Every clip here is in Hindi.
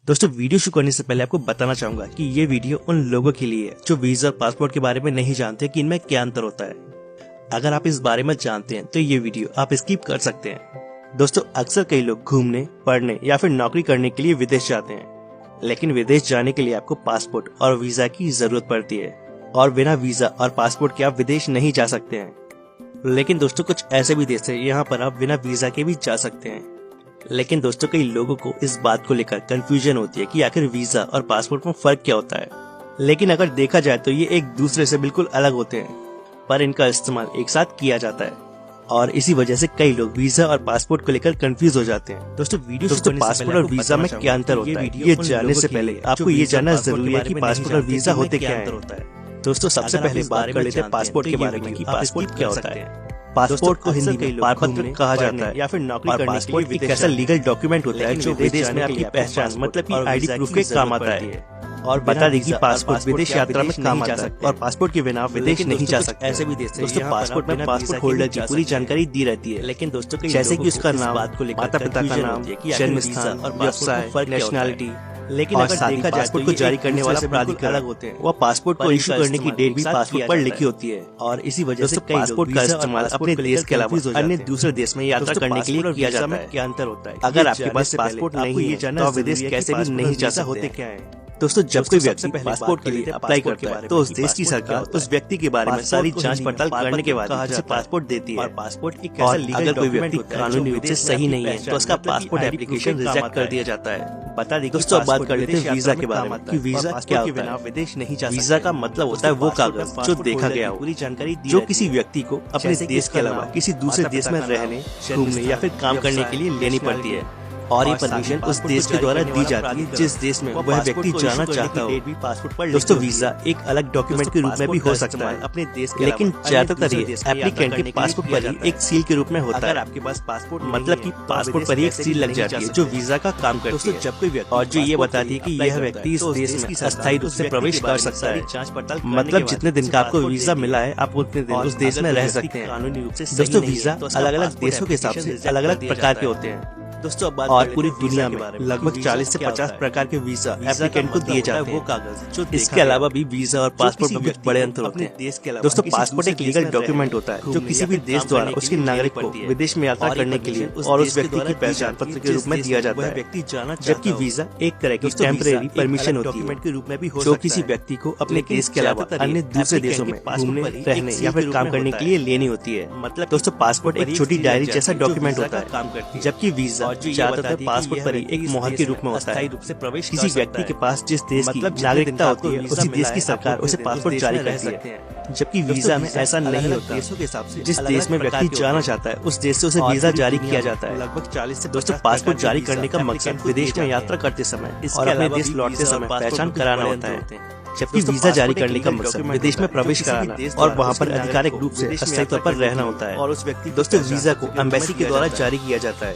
दोस्तों वीडियो शुरू करने से पहले आपको बताना चाहूंगा कि ये वीडियो उन लोगों के लिए है जो वीजा और पासपोर्ट के बारे में नहीं जानते कि इनमें क्या अंतर होता है। अगर आप इस बारे में जानते हैं तो ये वीडियो आप स्किप कर सकते हैं। दोस्तों अक्सर कई लोग घूमने, पढ़ने या फिर नौकरी करने के लिए विदेश जाते हैं, लेकिन विदेश जाने के लिए आपको पासपोर्ट और वीजा की जरूरत पड़ती है और बिना वीजा और पासपोर्ट के आप विदेश नहीं जा सकते हैं। लेकिन दोस्तों कुछ ऐसे भी देश है यहाँ पर आप बिना वीजा के भी जा सकते हैं। लेकिन दोस्तों कई लोगों को इस बात को लेकर कंफ्यूजन होती है कि आखिर वीजा और पासपोर्ट में फर्क क्या होता है। लेकिन अगर देखा जाए तो ये एक दूसरे से बिल्कुल अलग होते हैं, पर इनका इस्तेमाल एक साथ किया जाता है और इसी वजह से कई लोग वीजा और पासपोर्ट को लेकर कंफ्यूज हो जाते हैं। दोस्तों पासपोर्ट और वीजा में क्या अंतर होता है, ये जानने से पहले आपको ये जानना जरूरी है कि पासपोर्ट और वीजा होते क्या है। दोस्तों सबसे पहले बात कर लेते हैं पासपोर्ट के बारे में कि पासपोर्ट क्या होता है। पासपोर्ट को हिंदी में पारपत्र कहा जाता है या फिर नौकरी करने के लिए एक ऐसा लीगल डॉक्यूमेंट होता है जो विदेश में आपकी पहचान मतलब कि आईडी प्रूफ के काम आता है। और बता दें कि पासपोर्ट विदेश यात्रा में काम आता है और पासपोर्ट के बिना विदेश नहीं जा सकते। ऐसे भी देश दोस्तों पासपोर्ट में पासपोर्ट होल्डर की पूरी जानकारी दी रहती है, लेकिन दोस्तों जैसे कि उसका नाम, माता पिता का नाम, जन्म स्थान और व्यवसाय, नेशनैलिटी। लेकिन अगर देखा जाए पासपोर्ट को जारी करने वाला प्राधिकरण अलग होते हैं। वह पासपोर्ट को इशू करने की डेट भी पासपोर्ट पर लिखी होती है और इसी वजह से पासपोर्ट का इस्तेमाल अपने देश के अलावा अन्य दूसरे देश में यात्रा करने के लिए किया जाता है। क्या अंतर होता है? अगर आपके पास पासपोर्ट नहीं है तो विदेश कैसे भी नहीं जा सकते। होते क्या है दोस्तों, जब कोई व्यक्ति पासपोर्ट के लिए अप्लाई करता है तो उस देश की सरकार उस व्यक्ति के बारे में सारी जांच पड़ताल करने के बाद उसे पासपोर्ट देती है। और पासपोर्ट एक ऐसा लीगल कोई व्यक्ति कानूनी रूप से सही नहीं है तो उसका पासपोर्ट एप्लीकेशन रिजेक्ट कर दिया जाता है। बता दें दोस्तों, अब बात कर लेते हैं वीजा के बारे में कि वीजा क्या होता है। विदेश नहीं जा सकते। वीजा का मतलब होता है वो कागज जो देखा गया हो, पूरी जानकारी जो किसी व्यक्ति को अपने देश के अलावा किसी दूसरे देश में रहने, घूमने या फिर काम करने के लिए लेनी पड़ती है और ये परमिशन उस देश के द्वारा दी जाती है जिस देश में वह व्यक्ति जाना चाहता हो। दोस्तों वीजा एक अलग डॉक्यूमेंट के रूप में भी हो सकता है अपने देश के, लेकिन ज्यादातर ये एप्लीकेंट के पासपोर्ट पर ही एक सील के रूप में होता है। आपके पास पासपोर्ट मतलब कि पासपोर्ट पर ही एक सील लग जाती है जो वीजा का काम करती है। जब कोई व्यक्ति और जो ये बताती है कि यह व्यक्ति इस देश में अस्थायी रूप से प्रवेश कर सकता है, मतलब जितने दिन का आपको वीजा मिला है आप उतने दिन उस देश में रह सकते हैं कानूनी रूप से। दोस्तों वीजा अलग अलग देशों के हिसाब से अलग अलग प्रकार के होते हैं दोस्तों। और पूरी दुनिया में लगभग 40 से 50 प्रकार के वीजा एप्लीकेंट को दिए जाते हैं। वो कागज जो इसके अलावा भी वीजा और पासपोर्ट में कुछ बड़े अंतर होते हैं। दोस्तों पासपोर्ट एक लीगल डॉक्यूमेंट होता है जो किसी भी देश द्वारा उसके नागरिक को विदेश में यात्रा करने के लिए और उस व्यक्ति की पहचान पत्र के रूप में दिया जाता है। जबकि वीजा एक तरह की टेम्परेरी परमिशन होती है के रूप में भी जो किसी व्यक्ति को अपने देश के अलावा अन्य दूसरे देशों में घूमने, रहने या फिर काम करने के लिए लेनी होती है। मतलब दोस्तों पासपोर्ट एक छोटी डायरी जैसा डॉक्यूमेंट होता है, जबकि वीजा ज्यादातर पासपोर्ट पर ही एक मोहर के रूप में होता है। किसी व्यक्ति के पास जिस देश की नागरिकता होती है उसी देश की सरकार उसे पासपोर्ट जारी करती है, जबकि वीजा में ऐसा नहीं होता। जिस देश में व्यक्ति जाना चाहता है उस देश से उसे वीजा जारी किया जाता है। लगभग 40 से दोस्तों पासपोर्ट जारी करने का मकसद विदेश में यात्रा करते समय और अपने देश लौटते समय पहचान कराना होता है, जबकि वीजा जारी करने का मकसद विदेश में प्रवेश कराना और वहां पर आधिकारिक रूप से अस्थायी तौर पर रहना होता है। और उस व्यक्ति दोस्तों वीजा को एम्बेसी के द्वारा जारी किया जाता है,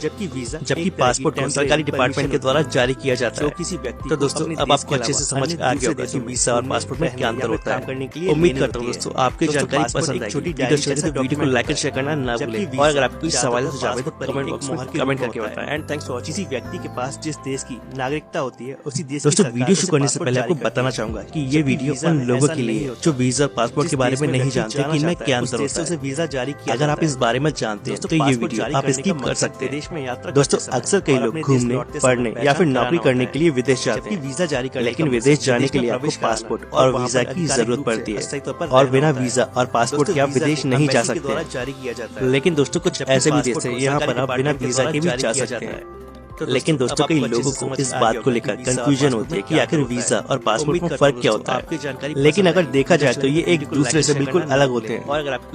जबकि पासपोर्ट को सरकारी डिपार्टमेंट के द्वारा जारी किया जाता है। किसी व्यक्ति तो दोस्तों अब आपको अच्छे से समझ आ गया होगा कि वीजा और पासपोर्ट में क्या अंतर होता है। उम्मीद करता हूँ दोस्तों आपकी जानकारी पसंद आई। छोटी वीडियो को लाइक और शेयर करना ना भूलें और अगर आपको कोई सवाल सुझाव है तो कमेंट बॉक्स में कमेंट करके बताएं। एंड थैंक्स फॉर किसी व्यक्ति के पास जिस देश की नागरिकता होती है उसी देश। दोस्तों वीडियो शुरू करने से पहले आपको बताना चाहूंगा कि ये वीडियो लोगों के लिए जो वीजा और पासपोर्ट के बारे में नहीं जानते कि इनमें क्या अंतर होता है। वीजा जारी किया अगर आप इस बारे में जानते हैं तो ये वीडियो आप स्किप कर सकते हैं। देश में यात्रा दोस्तों अक्सर कई लोग घूमने, पढ़ने या फिर नौकरी करने के लिए विदेश जाते हैं। वीजा जारी कर लेकिन विदेश जाने के लिए आपको पासपोर्ट और वीजा की जरूरत पड़ती है और बिना वीजा और पासपोर्ट के आप विदेश नहीं जा सकते। लेकिन दोस्तों कुछ ऐसे भी देश है यहाँ पर आप बिना वीजा के भी जा सकते हैं। लेकिन दोस्तों कई लोगों को इस बात को लेकर कंफ्यूजन होती है कि आखिर वीजा और पासपोर्ट में फर्क क्या होता है। लेकिन अगर देखा जाए तो ये एक दूसरे से बिल्कुल अलग होते हैं,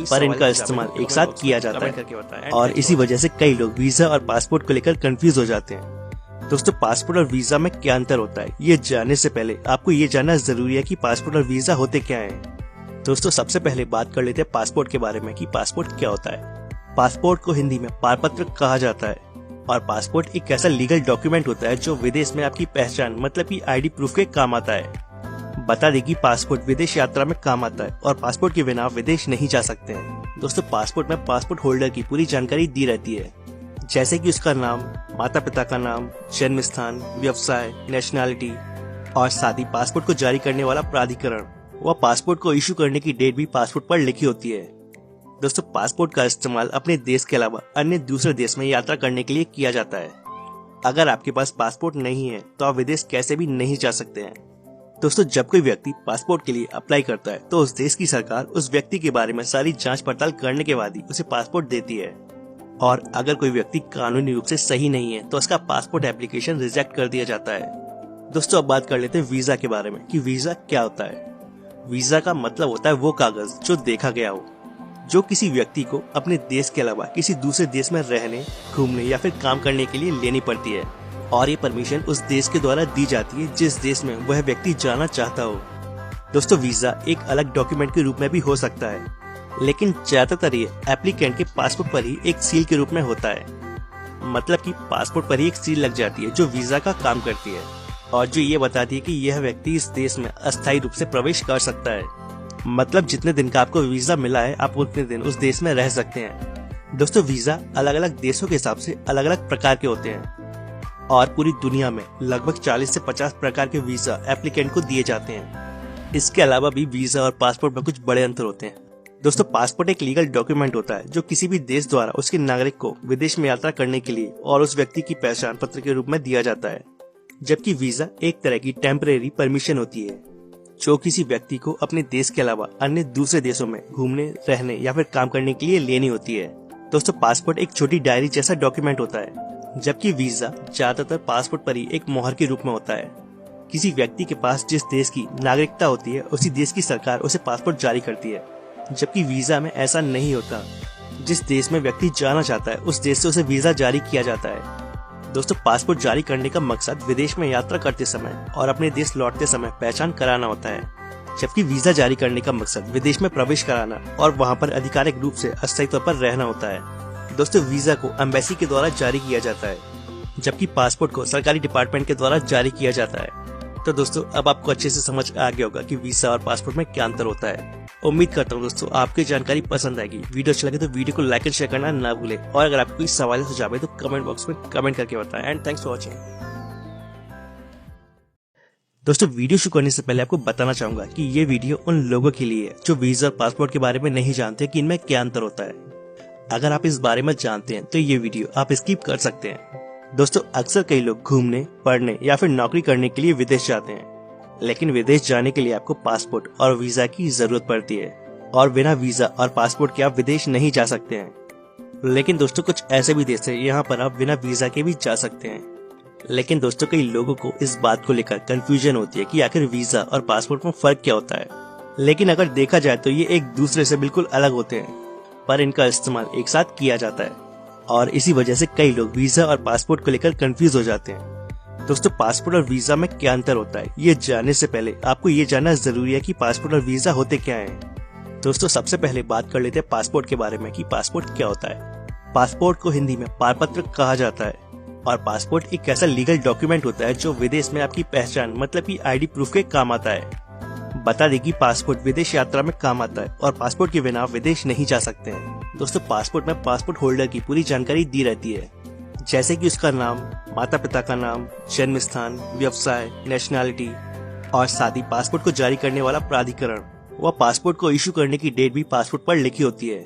पर इनका इस्तेमाल एक साथ किया जाता है और इसी वजह से कई लोग वीजा और पासपोर्ट को लेकर कंफ्यूज हो जाते हैं। दोस्तों पासपोर्ट और वीजा में क्या अंतर होता है, ये जानने से पहले आपको ये जानना जरूरी है कि पासपोर्ट और वीजा होते क्या है। दोस्तों सबसे पहले बात कर लेते हैं पासपोर्ट के बारे में कि पासपोर्ट क्या होता है। पासपोर्ट को हिंदी में पारपत्र कहा जाता है और पासपोर्ट एक ऐसा लीगल डॉक्यूमेंट होता है जो विदेश में आपकी पहचान मतलब कि आईडी प्रूफ के काम आता है। बता दें कि पासपोर्ट विदेश यात्रा में काम आता है और पासपोर्ट के बिना विदेश नहीं जा सकते हैं। दोस्तों पासपोर्ट में पासपोर्ट होल्डर की पूरी जानकारी दी रहती है, जैसे कि उसका नाम, माता पिता का नाम, जन्म स्थान, व्यवसाय, नेशनैलिटी और साथ ही पासपोर्ट को जारी करने वाला प्राधिकरण व पासपोर्ट को इशू करने की डेट भी पासपोर्ट पर लिखी होती है। दोस्तों, पासपोर्ट का इस्तेमाल अपने देश के अलावा अन्य दूसरे देश में यात्रा करने के लिए किया जाता है। अगर आपके पास पासपोर्ट नहीं है तो आप विदेश कैसे भी नहीं जा सकते हैं। दोस्तों, जब कोई व्यक्ति पासपोर्ट के लिए अप्लाई करता है तो उस देश की सरकार उस व्यक्ति के बारे में सारी जांच पड़ताल करने के बाद ही उसे पासपोर्ट देती है। और अगर कोई व्यक्ति कानूनी रूप से सही नहीं है तो उसका पासपोर्ट एप्लीकेशन रिजेक्ट कर दिया जाता है। दोस्तों, अब बात कर लेते हैं वीजा के बारे में कि वीजा क्या होता है। वीजा का मतलब होता है वो कागज जो देखा गया हो, जो किसी व्यक्ति को अपने देश के अलावा किसी दूसरे देश में रहने, घूमने या फिर काम करने के लिए लेनी पड़ती है और ये परमिशन उस देश के द्वारा दी जाती है जिस देश में वह व्यक्ति जाना चाहता हो। दोस्तों, वीजा एक अलग डॉक्यूमेंट के रूप में भी हो सकता है, लेकिन ज्यादातर ये एप्लीकेंट के पासपोर्ट पर ही एक सील के रूप में होता है। मतलब कि पासपोर्ट पर ही एक सील लग जाती है जो वीजा का काम करती है और जो ये बताती है कि यह व्यक्ति इस देश में अस्थायी रूप से प्रवेश कर सकता है। मतलब जितने दिन का आपको वीजा मिला है आप उतने दिन उस देश में रह सकते हैं। दोस्तों, वीजा अलग अलग देशों के हिसाब से अलग अलग प्रकार के होते हैं और पूरी दुनिया में लगभग 40 से 50 प्रकार के वीजा एप्लीकेंट को दिए जाते हैं। इसके अलावा भी वीजा और पासपोर्ट में कुछ बड़े अंतर होते हैं। दोस्तों, पासपोर्ट एक लीगल डॉक्यूमेंट होता है जो किसी भी देश द्वारा उसके नागरिक को विदेश में यात्रा करने के लिए और उस व्यक्ति की पहचान पत्र के रूप में दिया जाता है, जबकि वीजा एक तरह की टेम्परेरी परमिशन होती है जो किसी व्यक्ति को अपने देश के अलावा अन्य दूसरे देशों में घूमने, रहने या फिर काम करने के लिए लेनी होती है। दोस्तों, पासपोर्ट एक छोटी डायरी जैसा डॉक्यूमेंट होता है, जबकि वीजा ज्यादातर पासपोर्ट पर ही एक मोहर के रूप में होता है। किसी व्यक्ति के पास जिस देश की नागरिकता होती है उसी देश की सरकार उसे पासपोर्ट जारी करती है, जबकि वीजा में ऐसा नहीं होता। जिस देश में व्यक्ति जाना चाहता है उस देश से उसे वीजा जारी किया जाता है। दोस्तों, पासपोर्ट जारी करने का मकसद विदेश में यात्रा करते समय और अपने देश लौटते समय पहचान कराना होता है, जबकि वीजा जारी करने का मकसद विदेश में प्रवेश कराना और वहां पर आधिकारिक रूप से अस्थायी तौर पर रहना होता है। दोस्तों, वीजा को एम्बेसी के द्वारा जारी किया जाता है, जबकि पासपोर्ट को सरकारी डिपार्टमेंट के द्वारा जारी किया जाता है। तो दोस्तों, अब आपको अच्छे से समझ आ गया होगा कि वीजा और पासपोर्ट में क्या अंतर होता है। उम्मीद करता हूँ दोस्तों आपकी जानकारी पसंद आएगी। वीडियो अच्छा लगे तो वीडियो को लाइक और शेयर करना ना भूलें और अगर आपको कोई सवाल या सुझाव है तो कमेंट बॉक्स में कमेंट करके बताएं। And thanks for watching. दोस्तों, वीडियो शुरू करने से पहले आपको बताना चाहूंगा कि ये वीडियो उन लोगों के लिए है जो वीजा और पासपोर्ट के बारे में नहीं जानते कि इनमें क्या अंतर होता है। अगर आप इस बारे में जानते हैं तो ये वीडियो आप स्किप कर सकते हैं। दोस्तों, अक्सर कई लोग घूमने, पढ़ने या फिर नौकरी करने के लिए विदेश जाते हैं, लेकिन विदेश जाने के लिए आपको पासपोर्ट और वीजा की जरूरत पड़ती है और बिना वीजा और पासपोर्ट के आप विदेश नहीं जा सकते हैं। लेकिन दोस्तों, कुछ ऐसे भी देश हैं यहाँ पर आप बिना वीजा के भी जा सकते हैं। लेकिन दोस्तों, कई लोगों को इस बात को लेकर कंफ्यूजन होती है कि आखिर वीजा और पासपोर्ट में फर्क क्या होता है। लेकिन अगर देखा जाए तो ये एक दूसरे से बिल्कुल अलग होते हैं, पर इनका इस्तेमाल एक साथ किया जाता है और इसी वजह से कई लोग वीजा और पासपोर्ट को लेकर कंफ्यूज हो जाते हैं। दोस्तों, पासपोर्ट और वीजा में क्या अंतर होता है ये जानने से पहले आपको ये जानना जरूरी है कि पासपोर्ट और वीजा होते क्या हैं। दोस्तों, सबसे पहले बात कर लेते हैं पासपोर्ट के बारे में कि पासपोर्ट क्या होता है। पासपोर्ट को हिंदी में पारपत्र कहा जाता है और पासपोर्ट एक ऐसा लीगल डॉक्यूमेंट होता है जो विदेश में आपकी पहचान मतलब की आईडी प्रूफ के काम आता है। बता दें कि पासपोर्ट विदेश यात्रा में काम आता है और पासपोर्ट के बिना विदेश नहीं जा सकते हैं। दोस्तों, पासपोर्ट में पासपोर्ट होल्डर की पूरी जानकारी दी रहती है, जैसे कि उसका नाम, माता पिता का नाम, जन्म स्थान, व्यवसाय, नेशनैलिटी और साथ ही पासपोर्ट को जारी करने वाला प्राधिकरण व पासपोर्ट को इशू करने की डेट भी पासपोर्ट पर लिखी होती है।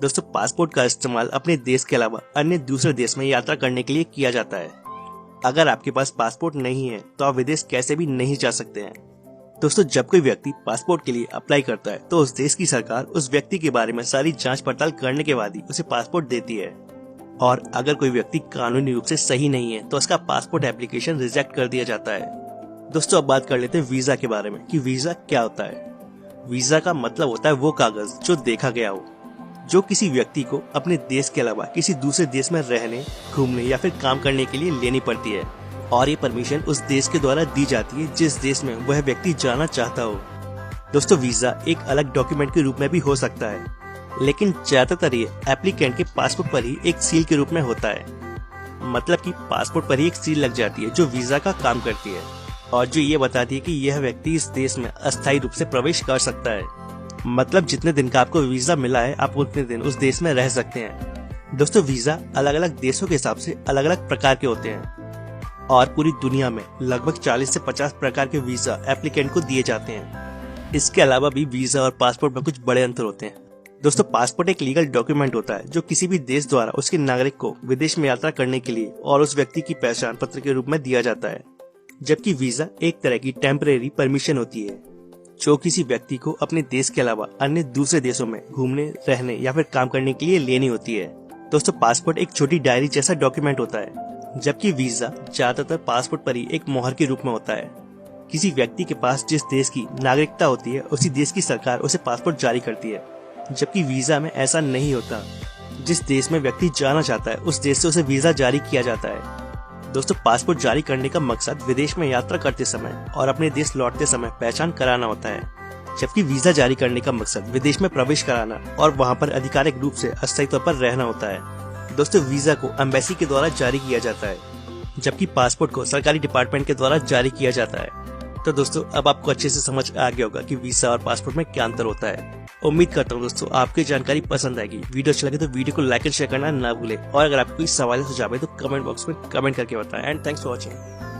दोस्तों, पासपोर्ट का इस्तेमाल अपने देश के अलावा अन्य दूसरे देश में यात्रा करने के लिए किया जाता है। अगर आपके पास पासपोर्ट नहीं है तो आप विदेश कैसे भी नहीं जा सकते हैं। दोस्तों, जब कोई व्यक्ति पासपोर्ट के लिए अप्लाई करता है तो उस देश की सरकार उस व्यक्ति के बारे में सारी जांच पड़ताल करने के बाद ही उसे पासपोर्ट देती है और अगर कोई व्यक्ति कानूनी रूप से सही नहीं है तो उसका पासपोर्ट एप्लीकेशन रिजेक्ट कर दिया जाता है। दोस्तों, अब बात कर लेते हैं वीजा के बारे में कि वीजा क्या होता है। वीजा का मतलब होता है वो कागज जो देखा गया हो, जो किसी व्यक्ति को अपने देश के अलावा किसी दूसरे देश में रहने, घूमने या फिर काम करने के लिए लेनी पड़ती है और ये परमिशन उस देश के द्वारा दी जाती है जिस देश में वह व्यक्ति जाना चाहता हो। दोस्तों, वीजा एक अलग डॉक्यूमेंट के रूप में भी हो सकता है, लेकिन ज्यादातर ये एप्लीकेंट के पासपोर्ट पर ही एक सील के रूप में होता है। मतलब कि पासपोर्ट पर ही एक सील लग जाती है जो वीजा का काम करती है और जो ये बताती है कि यह व्यक्ति इस देश में अस्थायी रूप से प्रवेश कर सकता है। मतलब जितने दिन का आपको वीजा मिला है आप उतने दिन उस देश में रह सकते हैं। दोस्तों वीजा अलग अलग देशों के हिसाब से अलग अलग प्रकार के होते हैं और पूरी दुनिया में लगभग 40 से 50 प्रकार के वीजा एप्लीकेंट को दिए जाते हैं। इसके अलावा भी वीजा और पासपोर्ट में कुछ बड़े अंतर होते हैं। दोस्तों पासपोर्ट एक लीगल डॉक्यूमेंट होता है जो किसी भी देश द्वारा उसके नागरिक को विदेश में यात्रा करने के लिए और उस व्यक्ति की पहचान पत्र के रूप में दिया जाता है, जबकि वीजा एक तरह की टेम्परेरी परमिशन होती है जो किसी व्यक्ति को अपने देश के अलावा अन्य दूसरे देशों में घूमने, रहने या फिर काम करने के लिए लेनी होती है। दोस्तों पासपोर्ट एक छोटी डायरी जैसा डॉक्यूमेंट होता है, जबकि वीजा ज्यादातर पासपोर्ट पर ही एक मोहर के रूप में होता है। किसी व्यक्ति के पास जिस देश की नागरिकता होती है उसी देश की सरकार उसे पासपोर्ट जारी करती है, जबकि वीजा में ऐसा नहीं होता। जिस देश में व्यक्ति जाना चाहता है उस देश से उसे वीजा जारी किया जाता है। दोस्तों पासपोर्ट जारी करने का मकसद विदेश में यात्रा करते समय और अपने देश लौटते समय पहचान कराना होता है, जबकि वीजा जारी करने का मकसद विदेश में प्रवेश कराना और वहां पर आधिकारिक रूप से अस्थायी तौर पर रहना होता है। दोस्तों वीजा को एम्बेसी के द्वारा जारी किया जाता है, जबकि पासपोर्ट को सरकारी डिपार्टमेंट के द्वारा जारी किया जाता है। तो दोस्तों अब आपको अच्छे से समझ आ गया होगा कि वीजा और पासपोर्ट में क्या अंतर होता है। उम्मीद करता हूँ दोस्तों आपको जानकारी पसंद आएगी। वीडियो अच्छा लगे तो वीडियो को लाइक एंड शेयर करना ना भूले और अगर आपको कोई सवाल या सुझाव है तो कमेंट बॉक्स में कमेंट करके बताएं। And thanks for watching.